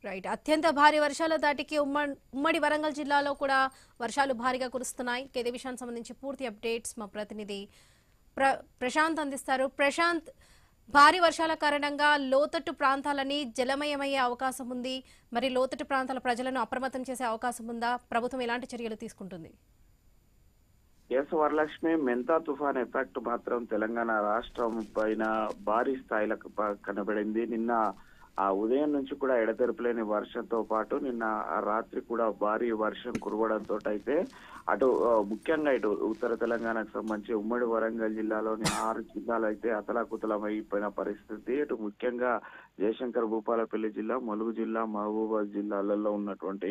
Right. అత్యంత భారీ వర్షాల దాటికి ఉమ్మడి వరంగల్ జిల్లాలో కూడా వర్షాలు భారీగా కురుస్తున్నాయి. ఇదే విషయానికి సంబంధించి పూర్తి అప్డేట్స్ మా ప్రతినిధి ప్రశాంత్ అందిస్తారు. ప్రశాంత్, భారీ వర్షాల కారణంగా లోతట్టు ప్రాంతాలని జలమయమయ్యే అవకాశం ఉంది. మరి లోతట్టు ప్రాంతాల ప్రజలను అప్రమత్తం చేసే అవకాశం ఉందా? ప్రభుత్వం ఎలాంటి చర్యలు తీసుకుంటుంది? ఎస్ వరలక్ష్మి, మెంతా తుఫాన్ ఎఫెక్ట్ మాత్రం తెలంగాణ రాష్ట్రం పైన భారీ స్థాయిలకు కనబడింది. నిన్న ఆ ఉదయం నుంచి కూడా ఎడతెరపులేని వర్షంతో పాటు నిన్న రాత్రి కూడా భారీ వర్షం కురవడంతో అయితే అటు ముఖ్యంగా ఇటు ఉత్తర తెలంగాణకు సంబంధించి ఉమ్మడి వరంగల్ జిల్లాలోని 6 జిల్లాలు అయితే అతలాకుతలమైపోయిన పరిస్థితి. ఇటు ముఖ్యంగా జయశంకర్ భూపాలపల్లి జిల్లా, ములుగు జిల్లా, మహబూబాద్ జిల్లాలలో ఉన్నటువంటి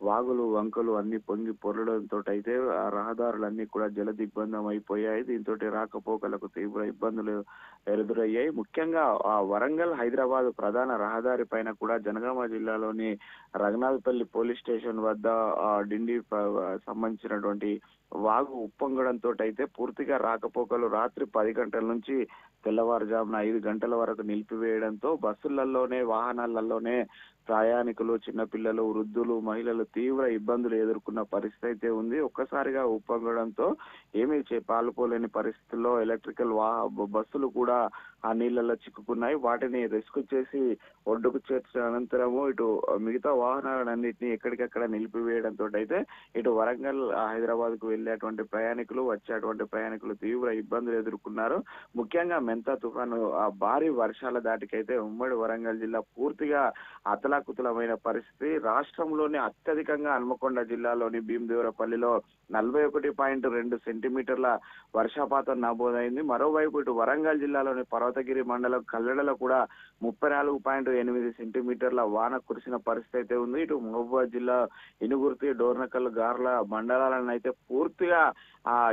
వాగులు వంకలు అన్ని పొంగి పొరడంతో అయితే ఆ రహదారులన్నీ కూడా జల దిగ్బంధం అయిపోయాయి. దీంతో రాకపోకలకు తీవ్ర ఇబ్బందులు ఎదురయ్యాయి. ముఖ్యంగా ఆ వరంగల్ హైదరాబాద్ ప్రధాన రహదారి పైన కూడా జనగామ జిల్లాలోని రఘునాథపల్లి పోలీస్ స్టేషన్ వద్ద డిండి సంబంధించినటువంటి వాగు ఉప్పొంగడంతో అయితే పూర్తిగా రాకపోకలు రాత్రి 10 గంటల నుంచి తెల్లవారుజామున 5 గంటల వరకు నిలిపివేయడంతో బస్సులలోనే వాహనాలలోనే ప్రయాణికులు, చిన్నపిల్లలు, వృద్ధులు, మహిళలు తీవ్ర ఇబ్బందులు ఎదుర్కొన్న పరిస్థితి అయితే ఉంది. ఒక్కసారిగా ఉప్పొంగడంతో ఏమీ పాలుపోలేని పరిస్థితుల్లో ఎలక్ట్రికల్ బస్సులు కూడా ఆ నీళ్లలో చిక్కుకున్నాయి. వాటిని రెస్క్యూ చేసి ఒడ్డుకు చేర్చిన అనంతరము ఇటు మిగతా వాహనాలన్నింటినీ ఎక్కడికక్కడ నిలిపివేయడంతో అయితే ఇటు వరంగల్ హైదరాబాద్ కు వెళ్ళేటువంటి ప్రయాణికులు, వచ్చేటువంటి ప్రయాణికులు తీవ్ర ఇబ్బందులు ఎదుర్కొన్నారు. ముఖ్యంగా మెంతా తుఫాను ఆ భారీ వర్షాల దాటికైతే ఉమ్మడి వరంగల్ జిల్లా పూర్తిగా అతలాకుతలమైన పరిస్థితి. రాష్ట్రంలోని అత్యధికంగా హన్మకొండ జిల్లాలోని భీమదేవరపల్లిలో 41.2 సెంటీమీటర్ల వర్షపాతం నమోదైంది. మరోవైపు ఇటు వరంగల్ జిల్లాలోని పర్వతగిరి మండలం కల్లెడలో కూడా 34.8 సెంటీమీటర్ల వాన కురిసిన పరిస్థితి అయితే ఉంది. ఇటు మహబూబాద్ జిల్లా ఇనుగుర్తి, డోర్నకల్, గార్ల మండలాలను అయితే పూర్తిగా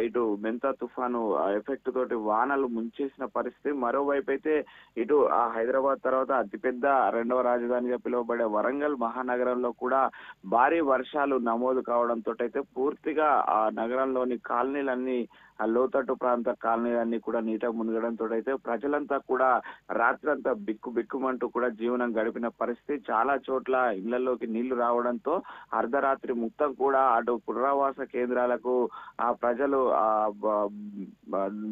ఇటు మెంతా తుఫాను ఎఫెక్ట్ తోటి వానలు ముంచేసిన పరిస్థితి. మరోవైపు అయితే ఇటు హైదరాబాద్ తర్వాత అతిపెద్ద రెండవ రాజధానిగా పిలువబడే వరంగల్ మహానగరంలో కూడా భారీ వర్షాలు నమోదు కావడంతో అయితే పూర్తిగా ఆ నగరంలోని కాలనీలన్నీ, ఆ లోతట్టు ప్రాంత కాలనీలన్నీ కూడా నీట మునగడంతో అయితే ప్రజలంతా కూడా రాత్రంతా బిక్కుమంటూ కూడా జీవనం గడిపిన పరిస్థితి. చాలా చోట్ల ఇళ్లలోకి నీళ్లు రావడంతో అర్ధరాత్రి మొత్తం కూడా అటు పునరావాస కేంద్రాలకు ఆ ప్రజలు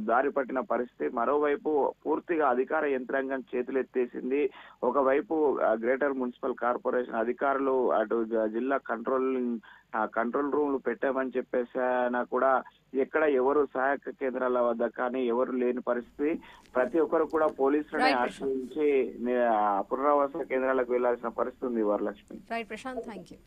దారి పట్టిన పరిస్థితి. మరోవైపు పూర్తిగా అధికార యంత్రాంగం చేతులెత్తేసింది. ఒకవైపు గ్రేటర్ మున్సిపల్ కార్పొరేషన్ అధికారులు అటు జిల్లా కంట్రోల్ రూమ్లు పెట్టామని చెప్పేసినా కూడా ఎక్కడ ఎవరు సహాయక కేంద్రాల వద్ద కానీ ఎవరు లేని పరిస్థితి. ప్రతి ఒక్కరు కూడా పోలీసులని ఆశ్రయించి పునరావాస కేంద్రాలకు వెళ్లాల్సిన పరిస్థితి ఉంది Varalakshmi. Right Prashanth, thank you.